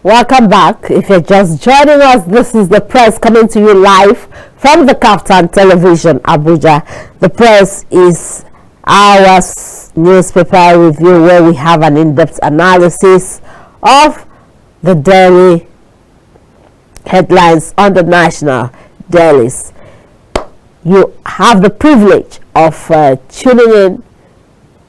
Welcome back. If you're just joining us, this is the press coming to you live from the KAFTAN television, Abuja. The press is our newspaper review where we have an in-depth analysis of the daily headlines on the national dailies. You have the privilege of tuning in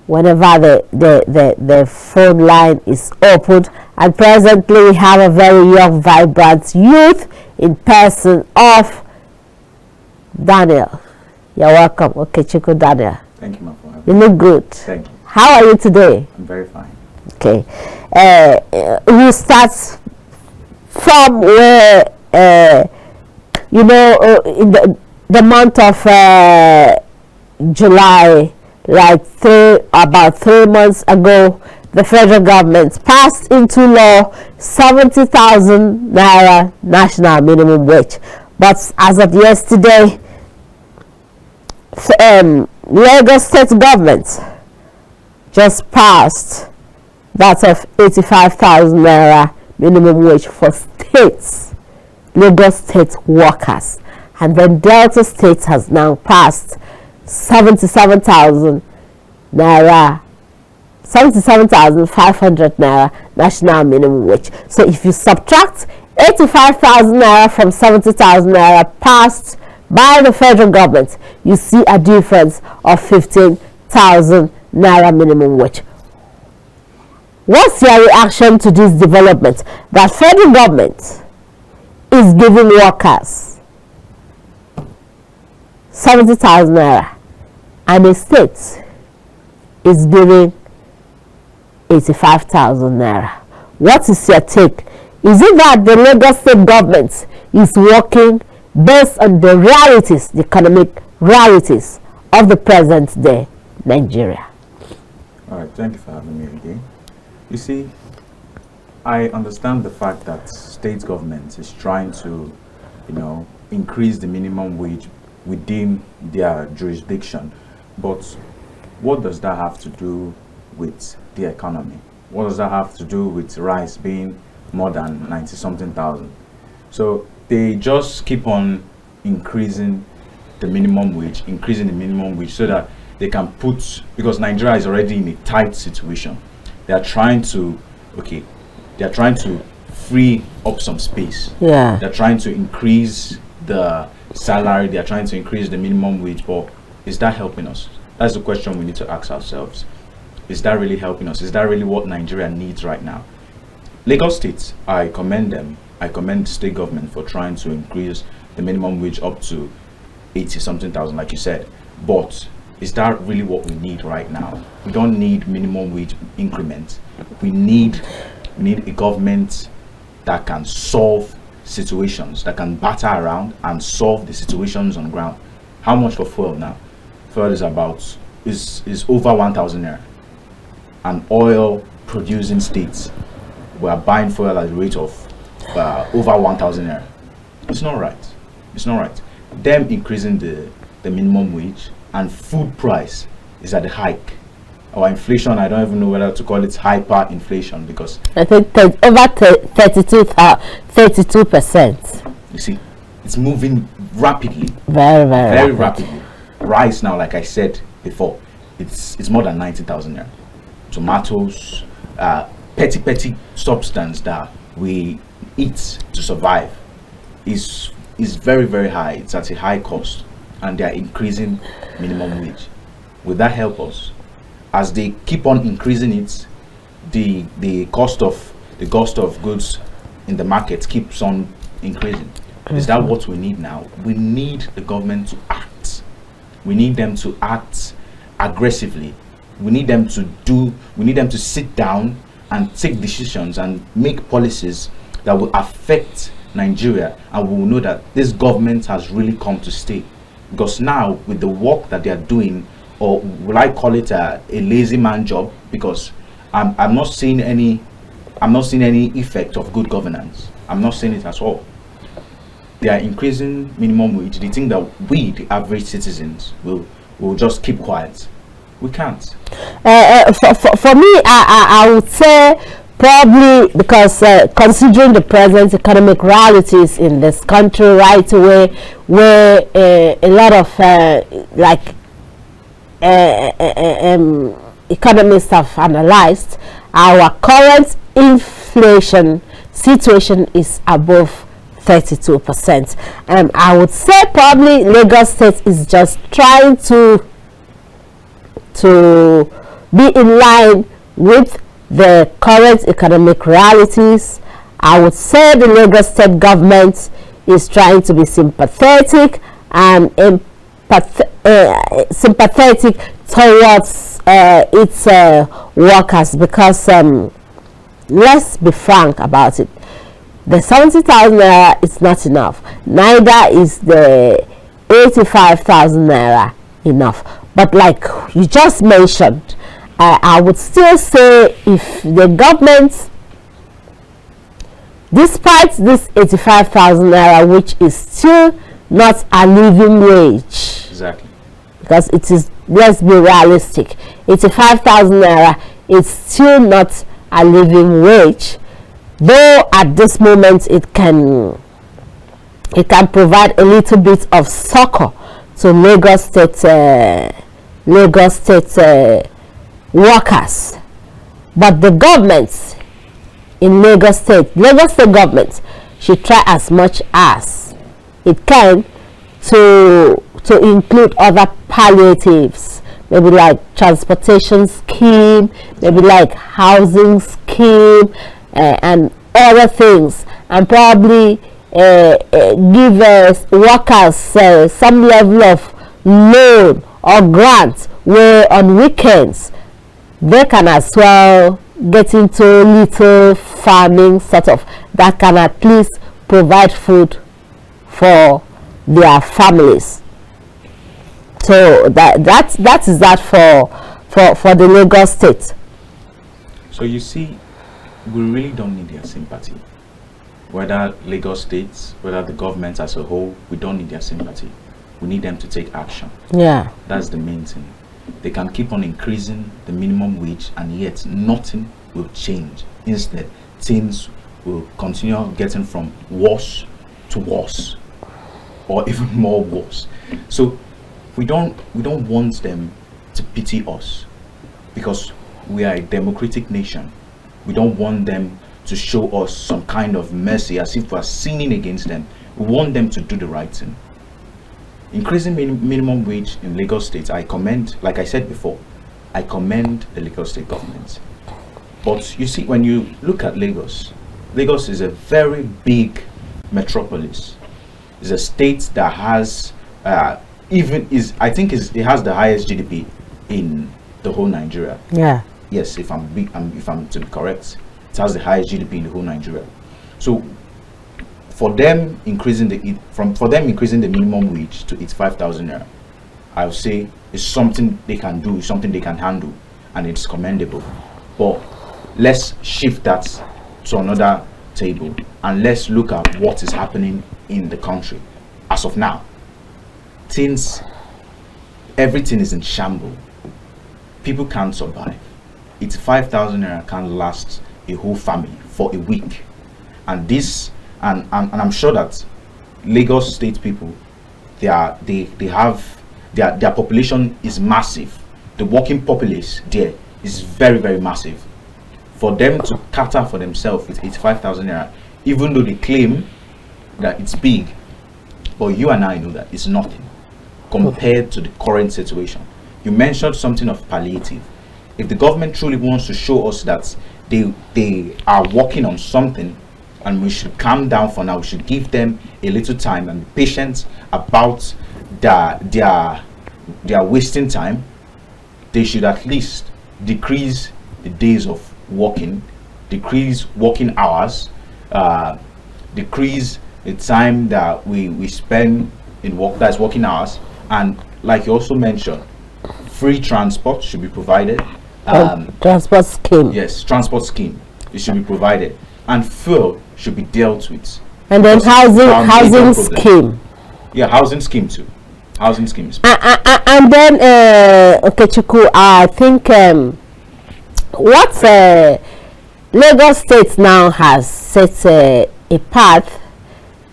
whenever the phone line is opened, and presently we have a very young, vibrant youth in person of Daniel. You're welcome, Okechukwu Daniel. Thank you, ma, for having me. You look good. Thank you. How are you today? I'm very fine. Okay. We start from where in the month of July, like about 3 months ago, the federal government passed into law 70,000 naira national minimum wage. But as of yesterday, Lagos state government just passed that of 85,000 naira minimum wage for states, Lagos state workers. And then Delta State has now passed 77,000 naira, 77,500 naira national minimum wage. So if you subtract 85,000 naira from 70,000 naira passed by the federal government, you see a difference of 15,000 naira minimum wage. What's your reaction to this development that federal government is giving workers 70,000 naira and the state is giving 85,000 naira? What is your take? Is it that the Lagos state government is working based on the realities, the economic realities of the present day Nigeria? All right, thank you for having me again. You see, I understand the fact that state government is trying to, increase the minimum wage within their jurisdiction. But what does that have to do with the economy? What does that have to do with rice being more than 90-something thousand? So they just keep on increasing the minimum wage, so that they can put, because Nigeria is already in a tight situation. They are trying to, free up some space. Yeah. They're trying to increase the salary, they're trying to increase the minimum wage, but is that helping us? That's the question we need to ask ourselves. Is that really helping us? Is that really what Nigeria needs right now? Lagos State, I commend them. I commend the state government for trying to increase the minimum wage up to 80-something thousand, like you said. But is that really what we need right now? We don't need minimum wage increment. We need a government that can solve situations, that can batter around and solve the situations on ground. How much for fuel now? Fuel is over 1,000 naira. And oil producing states were buying fuel at the rate of over 1,000 naira. It's not right. It's not right. Them increasing the minimum wage and food price is at the hike. Our inflation, I don't even know whether to call it hyperinflation, because I think over 32%. You see, it's moving rapidly. Very rapidly. Rice now, like I said before, it's more than 90,000 naira. Tomatoes, petty substance that we eat to survive is very, very high. It's at a high cost, and they are increasing minimum wage. Will that help us? As they keep on increasing it, the cost of goods in the market keeps on increasing. Is that what we need now? We need the government to act. We need them to act aggressively. We need them to sit down and take decisions and make policies that will affect Nigeria, and we will know that this government has really come to stay. Because now, with the work that they are doing, or will I call it a lazy man job, because I'm not seeing any effect of good governance. I'm not seeing it at all. They are increasing minimum wage. They think that we, the average citizens, will just keep quiet. We can't. For me, I would say probably because considering the present economic realities in this country right away, where a lot of economists have analyzed, our current inflation situation is above 32%. I would say probably Lagos State is just trying to be in line with the current economic realities. I would say the Lagos State government is trying to be sympathetic and sympathetic towards its workers, because let's be frank about it, the 70,000 naira is not enough, neither is the 85,000 naira enough. But like you just mentioned, I would still say if the government, despite this 85,000 naira, which is still not a living wage, exactly, because it is, let's be realistic, 85,000 naira is still not a living wage, though at this moment it can provide a little bit of succor to Lagos State workers. But the government in Lagos State government should try as much as it can to include other palliatives, maybe like transportation scheme, maybe like housing scheme, and other things, and probably give workers some level of loan or grant where on weekends they can as well get into little farming sort of, that can at least provide food for their families. So that is that for the Lagos State. So you see, we really don't need their sympathy. Whether Lagos State, whether the government as a whole, we don't need their sympathy. We need them to take action. Yeah. That's the main thing. They can keep on increasing the minimum wage and yet nothing will change. Instead, things will continue getting from worse to worse, or even more worse. So we don't want them to pity us, because we are a democratic nation. We don't want them to show us some kind of mercy as if we are sinning against them. We want them to do the right thing. Increasing minimum wage in Lagos State, I commend, like I said before, I commend the Lagos State government. But you see, when you look at Lagos, Lagos is a very big metropolis. It's a state that has it has the highest GDP in the whole Nigeria. Yeah. Yes, if I'm to be correct, it has the highest GDP in the whole Nigeria. So for them increasing the minimum wage to 85,000 naira, I would say it's something they can do, it's something they can handle, and it's commendable. But let's shift that to another table and let's look at what is happening in the country as of now. Everything is in shambles. People can't survive. 85,000 naira can't last a whole family for a week, and I'm sure that Lagos State people, their population is massive. The working populace there is very, very massive. For them to cater for themselves with 85,000 naira, even though they claim that it's big, but you and I know that it's nothing compared to the current situation. You mentioned something of palliative. If the government truly wants to show us that they are working on something, and we should calm down for now, we should give them a little time and be patient about their wasting time, they should at least decrease the days of working, decrease working hours, decrease the time that we spend in work, that's working hours, and like you also mentioned, free transport should be provided. Transport scheme. Yes, transport scheme. It should be provided, and fuel should be dealt with. And then housing scheme. Yeah, housing scheme too. Housing schemes. And then Okechukwu, I think what Lagos State now has set a path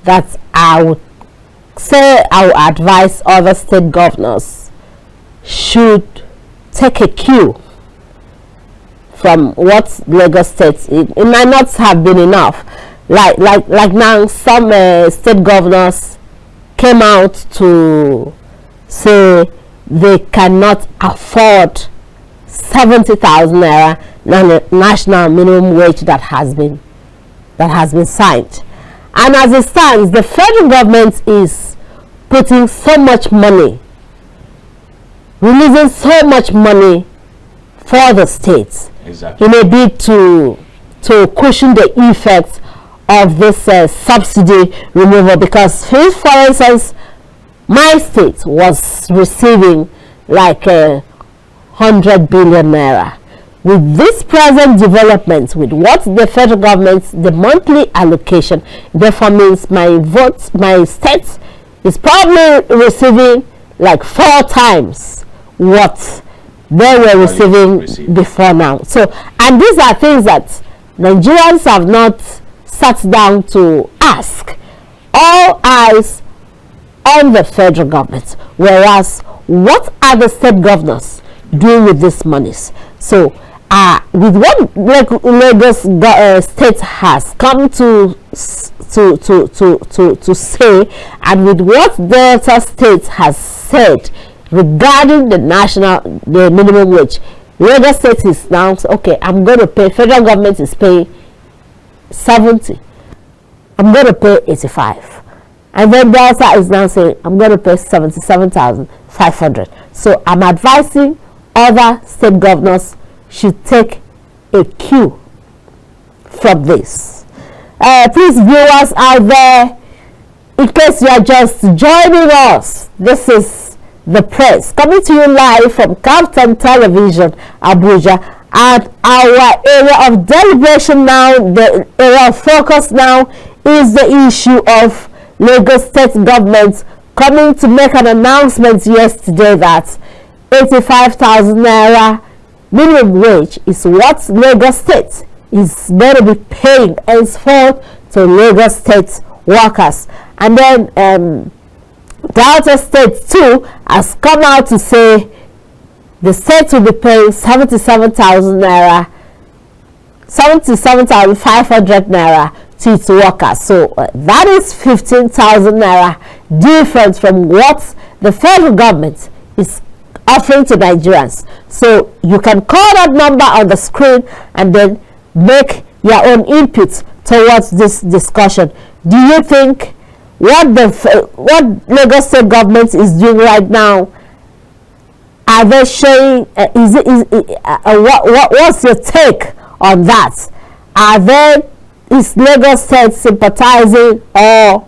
that I would say I would advise other state governors should take a cue from what Lagos State. It might not have been enough. Like now, some state governors came out to say they cannot afford 70,000 naira national minimum wage that has been signed. And as it stands, the federal government is putting so much money, releasing so much money for the states. Exactly. In a bid to cushion the effects of this subsidy removal. Because, for instance, my state was receiving like 100 billion naira. With this present development, with what the federal government, the monthly allocation, therefore means my state is probably receiving like 4 times what they were receiving before now. So, and these are things that Nigerians have not sat down to ask. All eyes on the federal government, whereas what are the state governors doing with these monies? So, with what Lagos State has come to say, and with what Delta State has said regarding the minimum wage, Lagos State is now okay. I'm going to pay. Federal government is paying 70. I'm going to pay 85, and then Delta is now saying I'm going to pay 77,500. So I'm advising other state governors should take a cue from this. Please, viewers out there, in case you are just joining us, this is The Press coming to you live from KAFTAN Television, Abuja. And our area of deliberation now, the area of focus now, is the issue of Lagos State government coming to make an announcement yesterday that 85,000 naira minimum wage is what Lagos State is going to be paying henceforth to Lagos State workers. And then Delta State too has come out to say the state will be paying 77,000 naira, 77,500 naira to its workers. So that is 15,000 naira difference from what the federal government is offering to Nigerians. So you can call that number on the screen and then make your own input towards this discussion. Do you think what Lagos State government is doing right now, are they showing? What's your take on that? Is Lagos State sympathizing or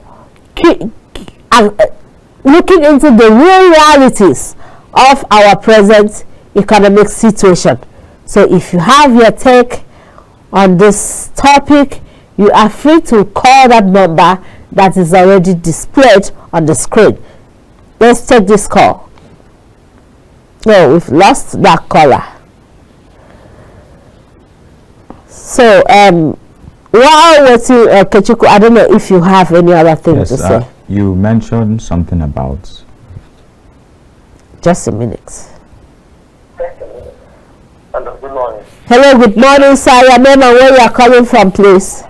looking into the real realities of our present economic situation? So if you have your take on this topic, you are free to call that number that is already displayed on the screen. Let's take this call. No, we've lost that caller. So while waiting, Okechukwu, I don't know if you have any other thing to say. You mentioned something about. Just a minute. Hello, good morning. Hello, good morning, sir. Your name and where you are calling from, please.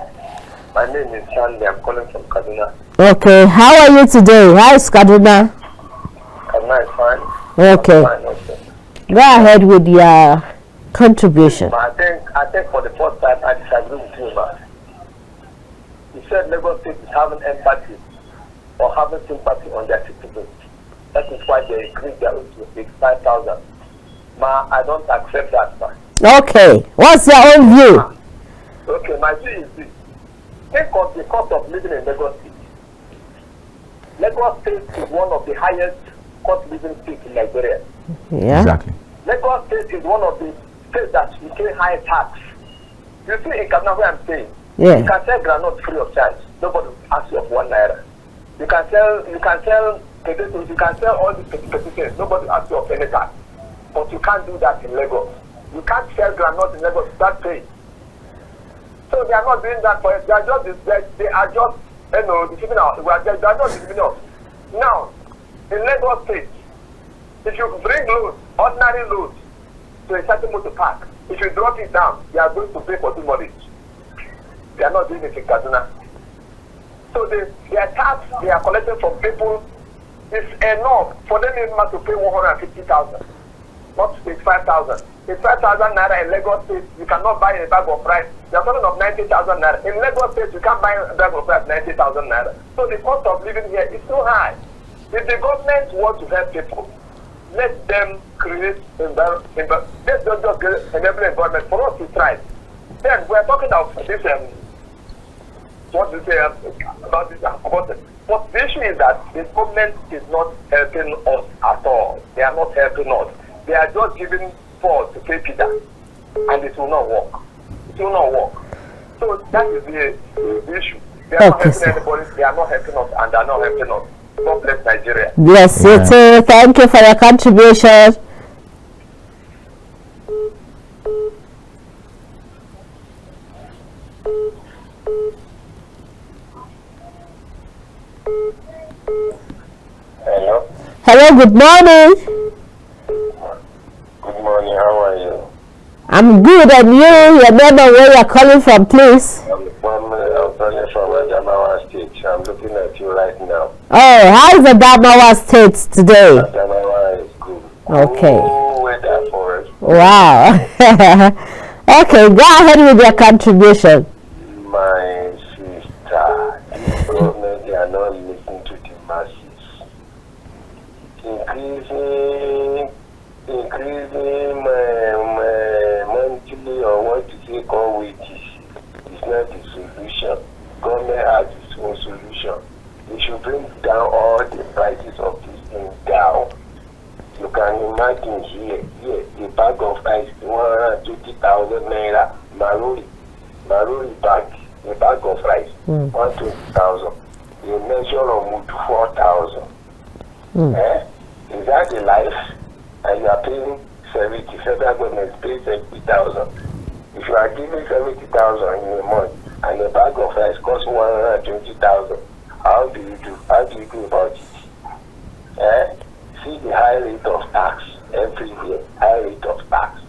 My name is Charlie. I'm calling from Kaduna. Okay, how are you today? How is Kaduna? Kaduna is fine. Okay. Fine, okay. Go ahead with your contribution. I think for the first time I disagree with you, man. You said Lagos State is having empathy or having sympathy on their citizens. That is why they increased their own to 5,000. Ma, I don't accept that, man. Okay, what's your own view? Okay, my view is this. Think of the cost of living in Lagos State. Lagos State is one of the highest cost living states in Nigeria. Yeah. Exactly. Lagos State is one of the states that you pay high tax. You see in Kaduna where I'm saying, Yeah. you can sell granite free of charge. Nobody will ask you of 1 naira. You can sell potatoes, you can sell all these potatoes. Nobody will ask you of any tax. But you can't do that in Lagos. You can't sell granite in Lagos without paying. No, they are not doing that for us. They are just, they are just, deceiving us. They are not deceiving us. Now, in Lagos State, if you bring loads, ordinary loads, to a certain motor park, if you drop it down, you are going to pay for too much. They are not doing it in Kaduna. So their tax they are collecting from people is enough for them even to pay 150,000, not 85,000. 85,000 naira in Lagos State, you cannot buy a bag of rice. They are talking of 90,000 naira. In Lagos State, you can't buy a bag of rice 90,000 naira. So the cost of living here is too high. If the government wants to help people, let them create let's just get enable environment for us to thrive. Then we are talking of this what to say about this about it. But the issue is that the government is not helping us at all. They are not helping us. They are just giving force to pay Peter, and it will not work. It will not work. So that is the issue. They are not helping anybody. They are not helping us, and they are not helping us. God bless Nigeria. Yes, you too. Thank you for your contribution. Hello. Hello, good morning. Good morning, how are you? I'm good, and you? Your name and where you're calling from, please? I'm calling from Adamawa State. I'm looking at you right now. Oh, how is the Adamawa State today? Adamawa is good. Okay. Oh, weather for us. Wow. Okay, go ahead with your contribution. My sister, the government, they are not listening to the masses. Increasing monthly or what to say call wages is not the solution. Government has its own solution. They should bring down all the prices of these things down. You can imagine here, the bag of rice, 120,000 naira, maruri bag, the bag of rice, 120,000. The measure of wood, 4,000. Is that the life? And you are paying 70, federal government pays 70,000. If you are giving 70,000 in a month and a bag of rice costs 120,000, how do you do? How do you go about it? See the high rate of tax every year, high rate of tax.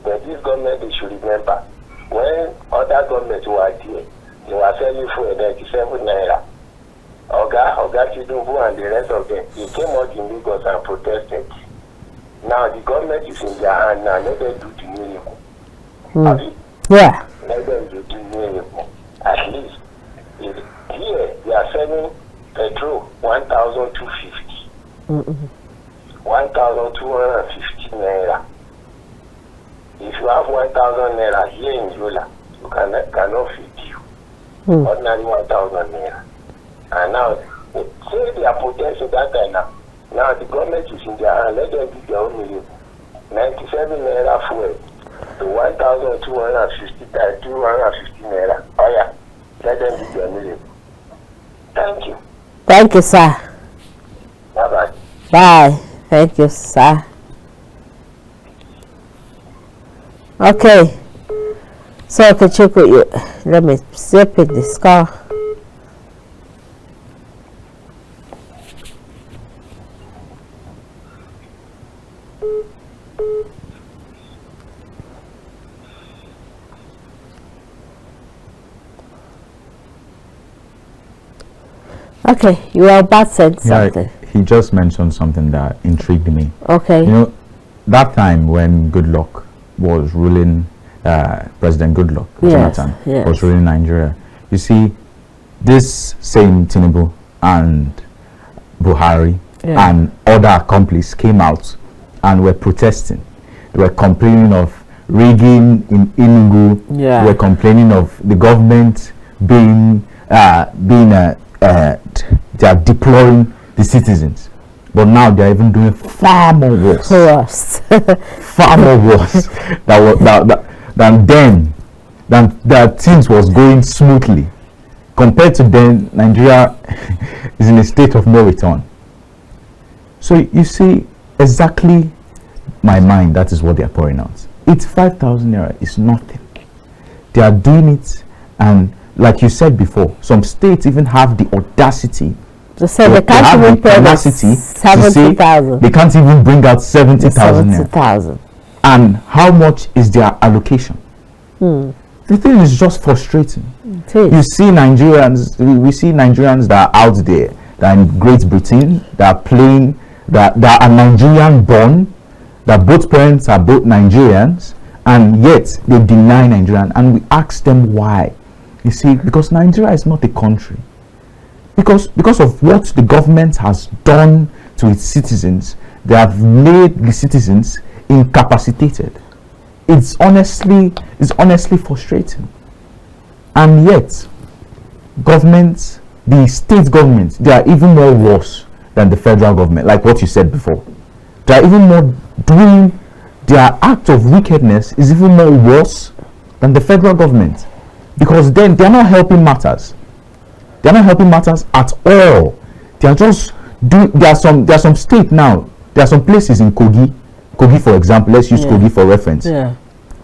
But this government, they should remember, when other governments were there, they were selling for 97 naira. Oga Chidubu and the rest of them, they came out in Lagos and protested. Now the government is in their hand now, let them do the miracle. Yeah. Let them do the miracle. At least, here they are selling petrol 1,250. 1,250 naira. If you have 1,000 naira here in Yola, you cannot feed you. Ordinary 1,000 naira. And now, say they are protesting that time now. Now the government is in their hand, let them do their own miracle. 97 naira fuel to 1,250 naira. Oh yeah, let them do their miracle. Thank you. Thank you, sir. Bye-bye. Bye. Thank you, sir. Okay. So, Okechukwu, let me still pick this call. Okay, you are about to say something. He just mentioned something that intrigued me. Okay. You know, that time when Goodluck was ruling, President Goodluck, Jonathan, was ruling Nigeria. You see, this same Tinubu and Buhari and other accomplices came out and were protesting. They were complaining of rigging in Enugu. They were complaining of the government being they are deploring the citizens, but now they are even doing far more worse. Far more worse than that things was going smoothly. Compared to then, Nigeria is in a state of no return. So you see exactly my mind. That is what they are pouring out. 85,000 naira is nothing. They are doing it, and like you said before, some states even have the audacity to say they can't even pay the 70,000. They can't even bring out 70,000. And how much is their allocation? The thing is just frustrating. You see Nigerians, we see Nigerians that are out there, that are in Great Britain, that are playing, that are Nigerian born, that both parents are both Nigerians, and yet they deny Nigerian. And we ask them why. You see, because Nigeria is not a country. Because of what the government has done to its citizens, they have made the citizens incapacitated. It's honestly frustrating. And yet, governments, the state governments, they are even more worse than the federal government, like what you said before. They are even more doing, their act of wickedness is even more worse than the federal government, because then they are not helping matters. They are not helping matters at all. They are just doing. There are some state now. There are some places in Kogi, for example. Let's use Kogi for reference. Yeah.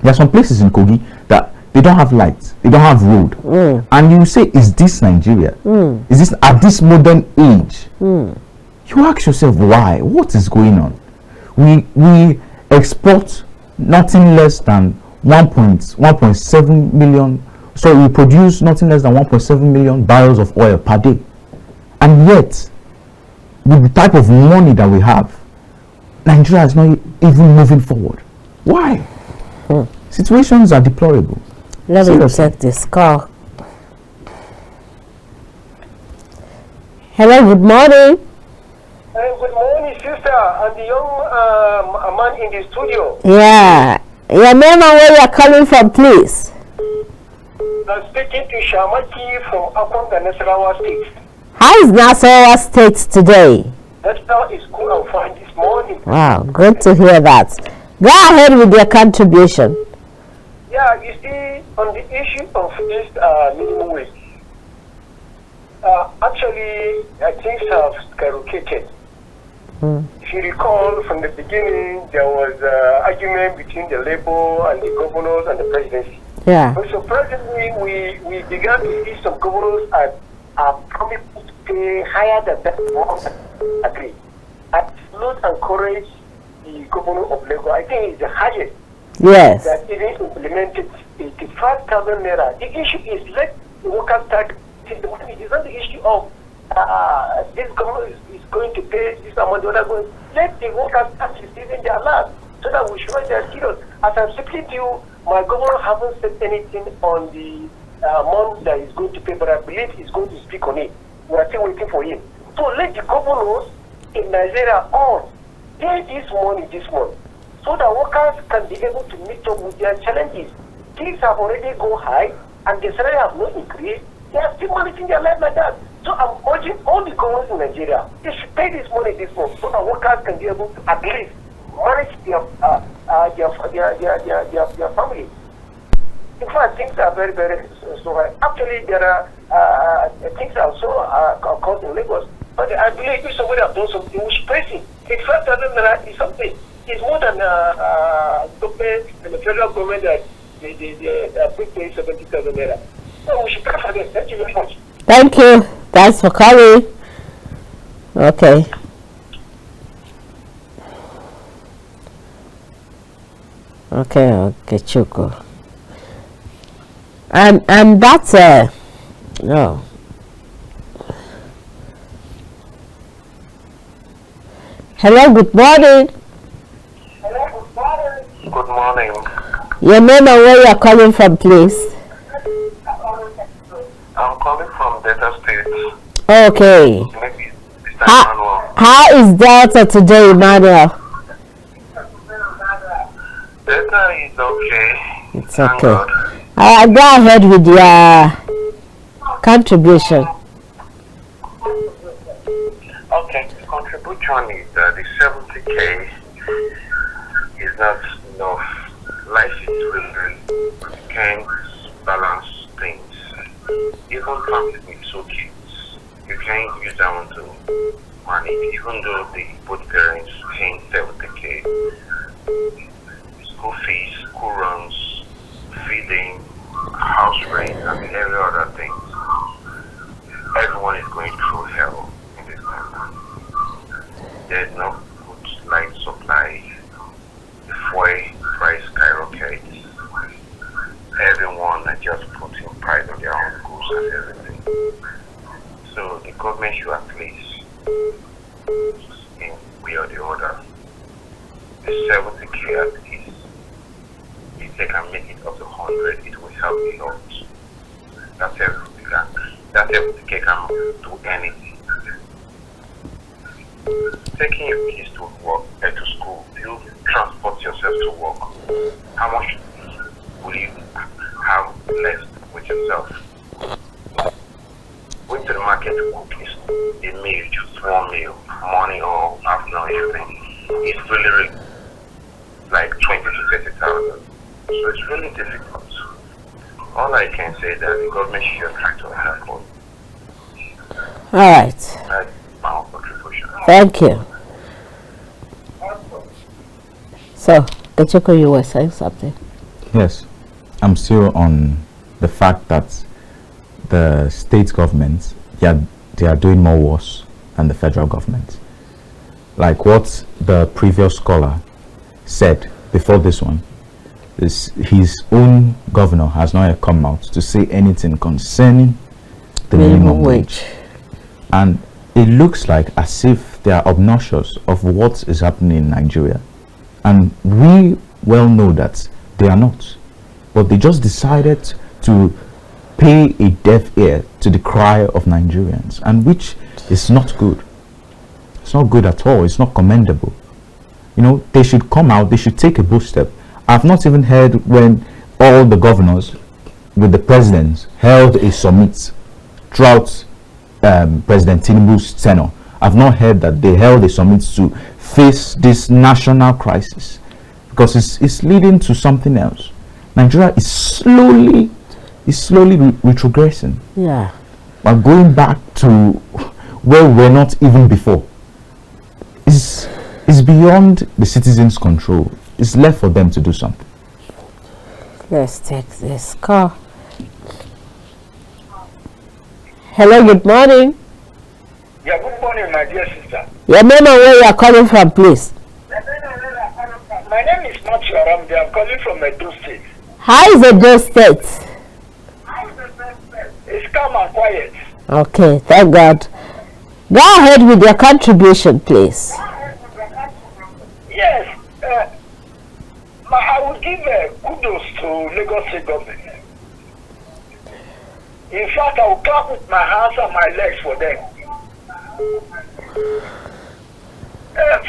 There are some places in Kogi that they don't have lights, they don't have road, and you say, "Is this Nigeria? Is this at this modern age?" You ask yourself, why? What is going on? We export nothing less than 1.7 million. So we produce nothing less than 1.7 million barrels of oil per day, and yet, with the type of money that we have, Nigeria is not even moving forward. Why? Situations are deplorable. Let me check this call. Hello, good morning. Good morning, sister, and the young man in the studio. Yeah. Your name and where you are calling from, please. I'm speaking to Shamaki from Akwanga, Nasarawa State. How is Nasarawa State today? Nasarawa is cool and fine this morning. Wow, good to hear that. Go ahead with your contribution. Yeah, you see, on the issue of this minimum wage, actually, things have skyrocketed. If you recall, from the beginning, there was an argument between the Labour and the governors and the presidency. Yeah. But so presently, we began to see some governors are promising to pay higher than that amount agree. I salute and encourage the governor of Lagos. I think it's the highest. Yes. That even implemented 85,000 naira. The issue is let the workers start. The money is not the issue of this government is going to pay this amount. The other going. Let the workers start receiving their land so that we show they are serious. As I'm speaking to you, my governor hasn't said anything on the amount that he's going to pay, but I believe he's going to speak on it. We are still waiting for him. So let the governors in Nigeria all pay this money this month, so that workers can be able to meet up with their challenges. Things have already gone high, and the salary have not increased. They are still managing their life like that. So I'm urging all the governors in Nigeria, they should pay this money this month, so that workers can be able to at least manage their family. In fact, things are very, very so high. Actually, there are things are so caused in Lagos. But I believe if somebody has done something, we should praise it. It's 5,000 naira is something. It's more than government and the federal government that they put paying 70,000 naira. So we should pray for them. Thank you very much. Thank you. Thanks for calling. Okay. Okay, Okechukwu. And that's no. Hello, good morning. Good morning. Your name and where you are calling from, please. I'm calling from Delta State. Okay. How is Delta today, Emmanuel? Delta is okay. It's okay. Go ahead with your contribution. Okay, the contribution is the 70K is not enough. Life situation can't balance things. Even family with 2 kids, you can't use that one to manage, even though both parents paying 70K. School fees school runs, feeding, house rent, and every other thing. Everyone is going through hell in this country. There's no food light supply. The fuel price skyrockets. Everyone are just putting price on their own goods and everything. So the government should at least, in way or the other, the 70K at least, if they can make it up to 100, it will help a lot. That 70K can do anything. Taking your kids to work, to school, you transport yourself to work. How much will you have left with yourself? Going to the market to cook is a meal, just one meal, morning or afternoon, everything. It's really like 20 to 30,000. So it's really difficult. All I can say is that the government should try to help us. All right. That's my own contribution. Thank you. So, Okechukwu, you were saying something? Yes. I'm still on the fact that the state governments, they are doing more worse than the federal government. Like what the previous scholar said before this one, is his own governor has not yet come out to say anything concerning the minimum wage. And it looks like as if they are obnoxious of what is happening in Nigeria. And we well know that they are not. But they just decided to pay a deaf ear to the cry of Nigerians, and which is not good. It's not good at all. It's not commendable. You know, they should come out, they should take a bold step. I've not even heard when all the governors with the presidents held a summit throughout President Tinubu's tenure. I've not heard that they held a summit to face this national crisis, because it's leading to something else. Nigeria is slowly retrogressing. Yeah. But going back to where we're not even before. It's beyond the citizens' control. It's left for them to do something. Let's take this call. Hello, good morning. Yeah, good morning, my dear sister. Your name and where you are calling from, please. My name is Matthew Aramde. I'm calling from Edo State. How is Edo State? It's calm and quiet. Okay, thank God. Go ahead with your contribution, please. Yes, I will give kudos to Lagos State government. In fact, I will clap with my hands and my legs for them.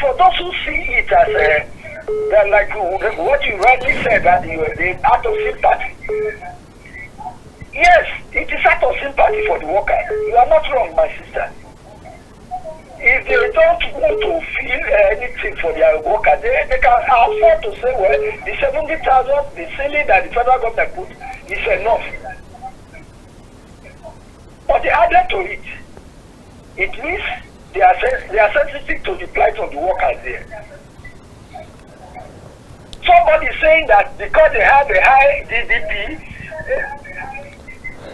For those who see it as that, like what you rightly said, that the act of sympathy. Yes, it is act of sympathy for the worker. You are not wrong, my sister. If they don't want to feel anything for their worker, they can afford to say, well, the 70,000, the ceiling that the federal government put is enough. But they added to it. It means they are sensitive to the plight of the workers there. Somebody saying that because they have a high GDP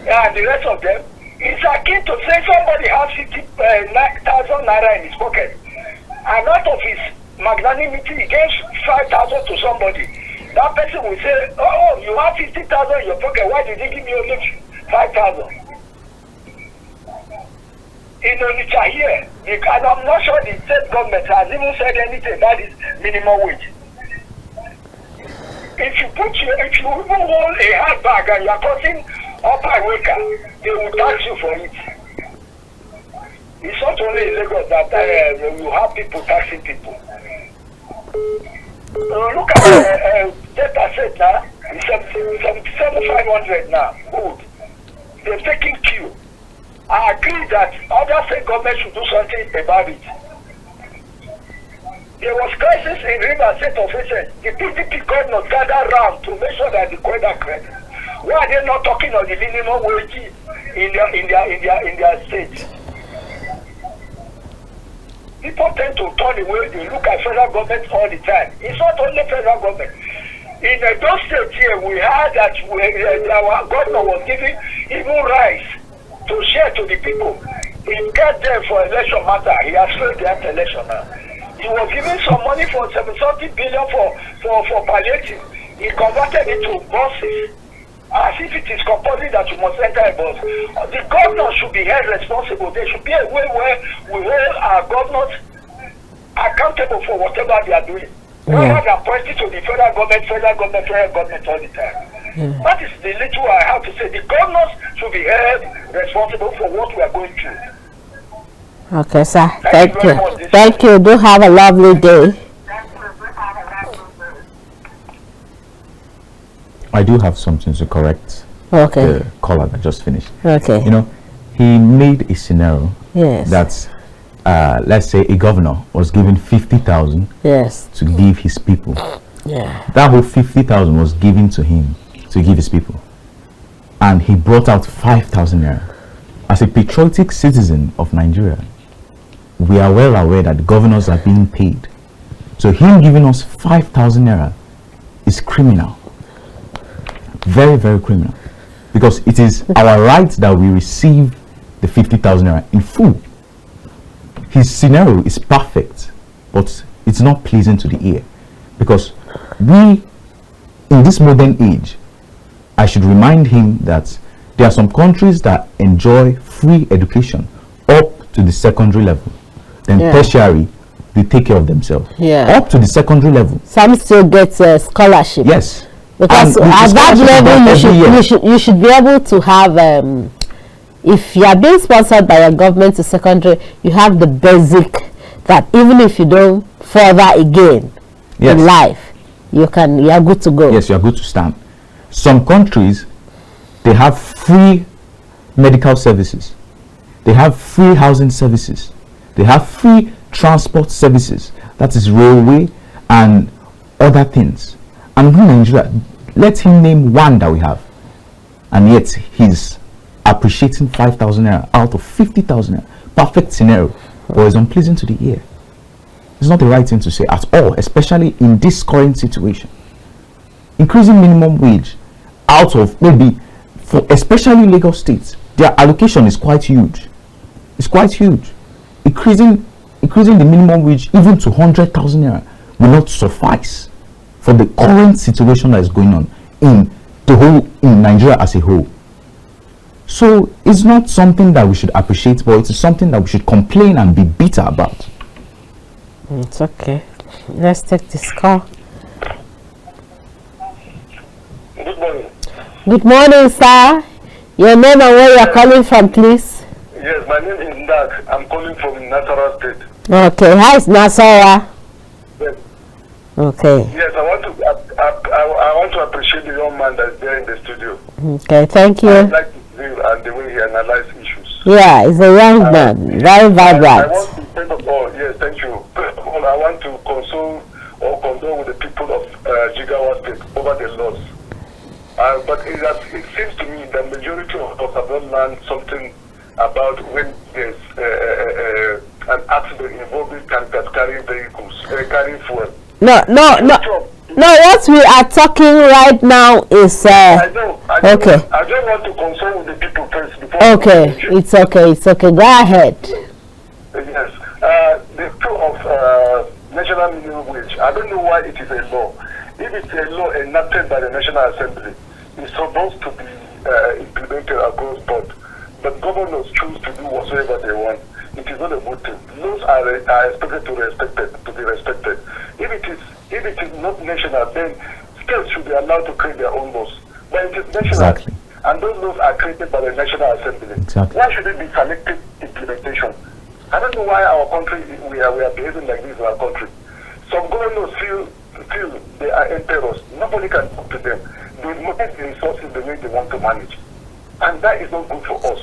and the rest of them, it's akin to say somebody has 50,000 naira in his pocket, and out of his magnanimity he gives 5,000 to somebody. That person will say, oh, you have 50,000 in your pocket, why did you give me only 5,000? In Onitsha here, and I'm not sure the state government has even said anything about this minimum wage. If you even hold a hard bag and you are cutting upper worker, they will tax you for it. It's not only in Lagos that you have people taxing people. Look at data set now, it's 77,500 now. Good. They're taking queue. I agree that other state governments should do something about it. There was crisis in River State of Essence. The PDP governors gathered round to make sure that the quota credit. Why are they not talking of the minimum wage in their state? People tend to turn away. They look at federal government all the time. It's not only federal government. In those states here, we heard that our governor was giving even rice to share to the people. He got them for election matter. He has failed that election now. He was giving some money for 70 billion for palliative. He converted it to buses. As if it is compulsory that you must enter a bus. The governor should be held responsible. There should be a way where we hold our governors accountable for whatever they are doing. Rather than pointing to the federal government all the time. That is the little I have to say. The governors should be held responsible for what we are going through. Okay, sir. Thank you. Thank you. Do have a lovely day. I do have something to correct the caller that just finished. Okay. You know, he made a scenario that, let's say, a governor was given 50,000 to give his people. That whole 50,000 was given to him to give his people, and he brought out 5,000 naira. As a patriotic citizen of Nigeria, we are well aware that governors are being paid. So him giving us 5,000 naira is criminal. Very, very criminal. Because it is our right that we receive the 50,000 naira in full. His scenario is perfect, but it's not pleasing to the ear. Because we, in this modern age, I should remind him that there are some countries that enjoy free education up to the secondary level. Then tertiary, they take care of themselves. Up to the secondary level. Some still get scholarship. Yes. Because at that level, you should be able to have, if you are being sponsored by your government to secondary, you have the basic that even if you don't further again in life, you are good to go. Yes, you are good to stand. Some countries, they have free medical services. They have free housing services. They have free transport services. That is railway and other things. And in Nigeria, let him name one that we have. And yet, he's appreciating 5,000 naira out of 50,000 naira. Perfect scenario. But it's unpleasing to the ear. It's not the right thing to say at all, especially in this current situation. Increasing minimum wage out of maybe, for especially Lagos State, their allocation is quite huge. It's quite huge. Increasing the minimum wage even to 100,000 naira will not suffice for the current situation that is going on in Nigeria as a whole. So it's not something that we should appreciate, but it's something that we should complain and be bitter about. It's okay. Let's take this call. Good morning. Good morning, sir. Your name and where you are calling from, please. Yes, my name is Ndak. I'm calling from Nasarawa State. Okay. Hi, Nasarawa. Yes. Okay. Yes, I want to appreciate the young man that's there in the studio. Okay, thank you. I like his view and the way he analyzes issues. Yeah, he's a young man, very vibrant. I want to, first of all, yes, thank you. First of all, I want to console or condole with the people of Jigawa State over the loss. But it seems to me the majority of us have not learned something about when there's an accident involving tankers carrying vehicles, carrying fuel. No. What we are talking right now is. I know. Okay. I just want to console with the people first before. Okay, it's okay. Go ahead. Yes. The issue of national minimum wage. I don't know why it is a law. If it's a law enacted by the National Assembly, it's supposed to be implemented across board. But governors choose to do whatsoever they want. It is not a good thing. Laws are expected to be respected. If it is not national, then states should be allowed to create their own laws. But it is national, Exactly. and those laws are created by the National Assembly. Exactly. Why should it be selective implementation? I don't know why our country we are behaving like this in our country. Some governors feel they are emperors. Nobody can talk to them. They manage the resources the way they want to manage, and that is not good for us.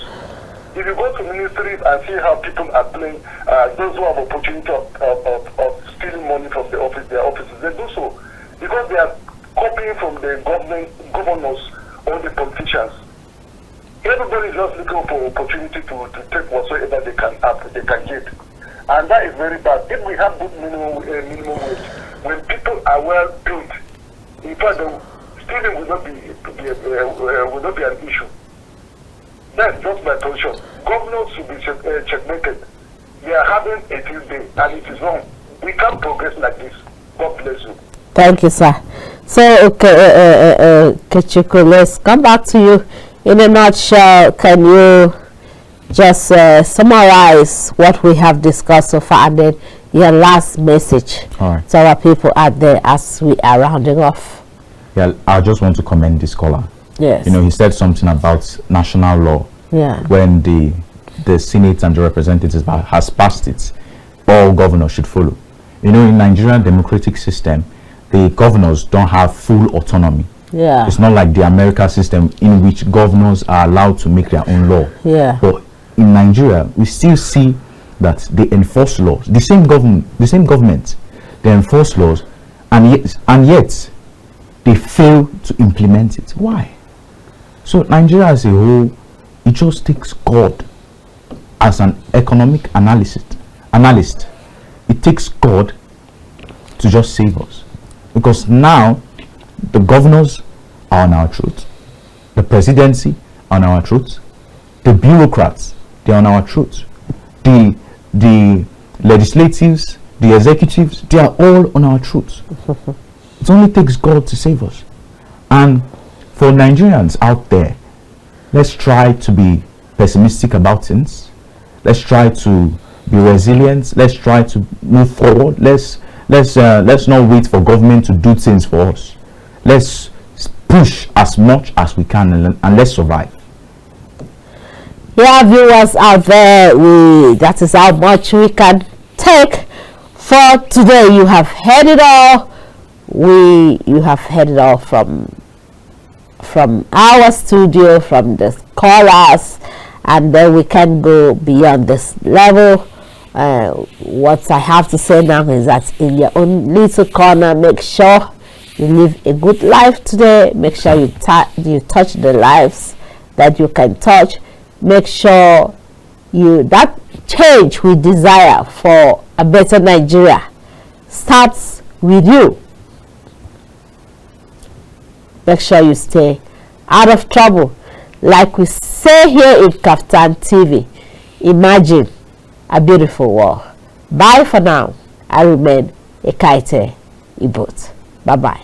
If you go to ministries and see how people are playing, those who have opportunity of stealing money from their offices, they do so because they are copying from the governors or the politicians. Everybody is just looking for opportunity to take whatsoever they can get, and that is very bad. If we have good minimum wage, when people are well built, In fact, stealing will not be an issue. That's just my position. Governors should be checkmated. They are having a field day, and it is wrong. We can't progress like this. God bless you. Thank you, sir. So, okay, Okechukwu, let's come back to you. In a nutshell, can you just summarize what we have discussed so far, and then your last message to our people out there as we are rounding off? Yeah, I just want to commend this caller. Yes. You know, he said something about national law. Yeah. When the Senate and the representatives has passed it, all governors should follow. You know, in Nigerian democratic system, the governors don't have full autonomy. Yeah. It's not like the American system in which governors are allowed to make their own law. Yeah. But in Nigeria, we still see that they enforce laws. The same government, they enforce laws, and yet they fail to implement it. Why? So Nigeria as a whole, it just takes God as an economic analyst. It takes God to just save us, because now the governors are on our throat, the presidency on our throat, the bureaucrats, they're on our throat, the legislatives, the executives, they are all on our throats. It only takes God to save us. And for Nigerians out there, let's try to be pessimistic about things. Let's try to be resilient. Let's try to move forward. Let's not wait for government to do things for us. Let's push as much as we can and let's survive. Yeah, viewers out there, that is how much we can take for today. You have heard it all. You have heard it all from our studio, from the callers, and then we can go beyond this level. What I have to say now is that in your own little corner, make sure you live a good life today. Make sure you touch the lives that you can touch. Make sure that change we desire for a better Nigeria starts with you. Make sure you stay out of trouble. Like we say here in KAFTAN TV, imagine a beautiful world. Bye for now. I remain Ekaite Ibot. Bye-bye.